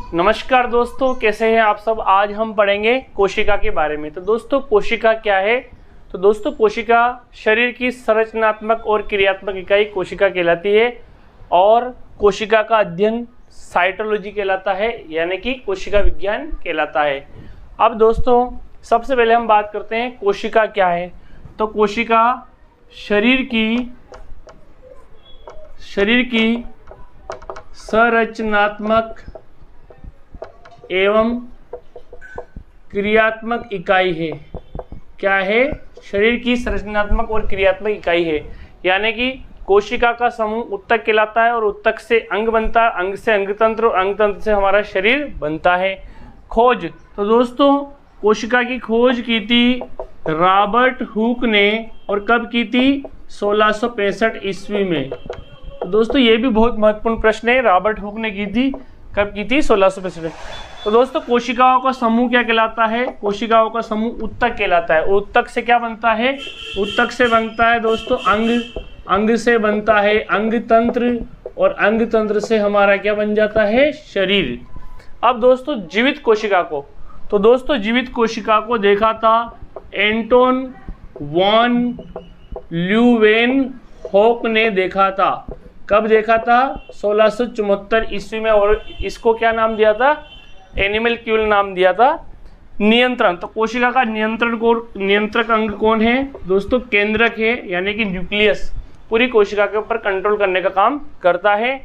नमस्कार दोस्तों, कैसे हैं आप सब। आज हम पढ़ेंगे कोशिका के बारे में। तो दोस्तों कोशिका क्या है। तो दोस्तों कोशिका शरीर की संरचनात्मक और क्रियात्मक इकाई कोशिका कहलाती है और कोशिका का अध्ययन साइटोलॉजी कहलाता है, यानी कि कोशिका विज्ञान कहलाता है। अब दोस्तों सबसे पहले हम बात करते हैं कोशिका क्या है। तो कोशिका शरीर की संरचनात्मक एवं क्रियात्मक इकाई है। क्या है? शरीर की संरचनात्मक और क्रियात्मक इकाई है, यानी कि कोशिका का समूह ऊतक कहलाता है और ऊतक से अंग बनता है, अंग से अंगतंत्र और अंगतंत्र से हमारा शरीर बनता है। खोज। तो दोस्तों कोशिका की खोज की थी रॉबर्ट हुक ने, और कब की थी? 1665 ईस्वी में। तो दोस्तों ये भी बहुत महत्वपूर्ण प्रश्न है, रॉबर्ट हुक ने की थी, कब की थी? 1665। तो दोस्तों कोशिकाओं का समूह क्या कहलाता है? कोशिकाओं का समूह ऊतक कहलाता है। ऊतक से क्या बनता है? ऊतक से बनता है दोस्तों अंग, अंग से बनता है अंगतंत्र और अंगतंत्र से हमारा क्या बन जाता है? शरीर। अब दोस्तों जीवित कोशिका को, तो दोस्तों जीवित कोशिका को देखा था एंटोन वॉन ल्यूवेनहोक ने देखा था। कब देखा था? 1674 ईस्वी में। और इसको क्या नाम दिया था? एनिमलक्यूल नाम दिया था। नियंत्रण। तो कोशिका का नियंत्रक अंग कौन है दोस्तों? केंद्रक है, यानी कि न्यूक्लियस पूरी कोशिका के ऊपर कंट्रोल करने का काम करता है।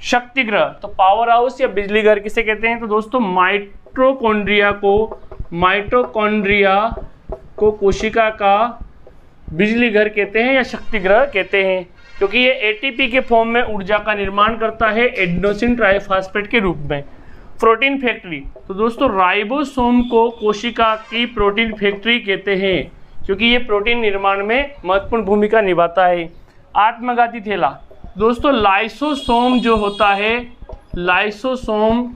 शक्तिग्रह। तो पावर हाउस या बिजली घर किसे कहते हैं? तो दोस्तों माइटोकॉन्ड्रिया को कोशिका का बिजली घर कहते हैं या शक्तिग्रह कहते हैं, क्योंकि ये एटीपी के फॉर्म में ऊर्जा का निर्माण करता है एडेनोसिन ट्राइफॉस्फेट के रूप में। Protein factory. तो दोस्तों राइबोसोम को कोशिका की प्रोटीन फैक्ट्री कहते हैं, क्योंकि ये प्रोटीन निर्माण में महत्वपूर्ण भूमिका निभाता है। आत्मघाती थैला। दोस्तों लाइसोसोम जो होता है, लाइसोसोम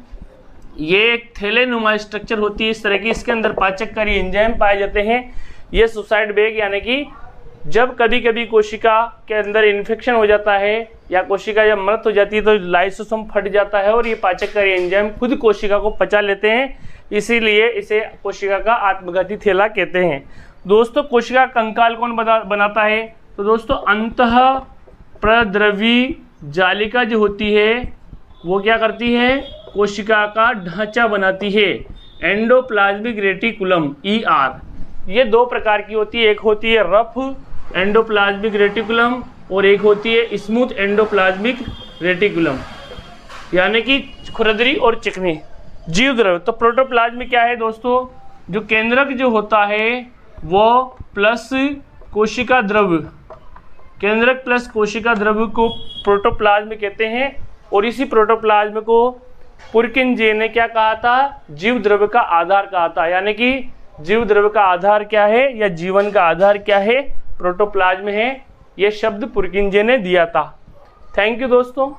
ये एक थैलेनुमा स्ट्रक्चर होती है इस तरह की, इसके अंदर पाचककारी एंजाइम पाए जाते हैं। ये सुसाइड बैग, यानी कि जब कभी कभी कोशिका के अंदर इन्फेक्शन हो जाता है या कोशिका जब मृत हो जाती है तो लाइसोसोम फट जाता है और ये पाचककारी एंजाइम खुद कोशिका को पचा लेते हैं, इसीलिए इसे कोशिका का आत्मघाती थैला कहते हैं। दोस्तों कोशिका कंकाल कौन बनाता है? तो दोस्तों अंतः प्रद्रवी जालिका जो होती है वो क्या करती है? कोशिका का ढांचा बनाती है। एंडोप्लाज्मिक रेटिकुलम ER, ये दो प्रकार की होती है। एक होती है रफ एंडोप्लाज्मिक रेटिकुलम और एक होती है स्मूथ एंडोप्लाज्मिक रेटिकुलम, यानी कि खुरदरी और चिकनी। जीव द्रव्य। तो प्रोटोप्लाज्म क्या है दोस्तों? जो केंद्रक जो होता है वो प्लस कोशिका द्रव्य, केंद्रक प्लस कोशिका द्रव्य को प्रोटोप्लाज्म कहते हैं। और इसी प्रोटोप्लाज्म को पुरकिंजे ने क्या कहा था? जीव द्रव्य का आधार कहा था, यानी कि जीव द्रव्य का आधार क्या है या जीवन का आधार क्या है? प्रोटोप्लाज्म है। यह शब्द पुरकिंजे ने दिया था। थैंक यू दोस्तों।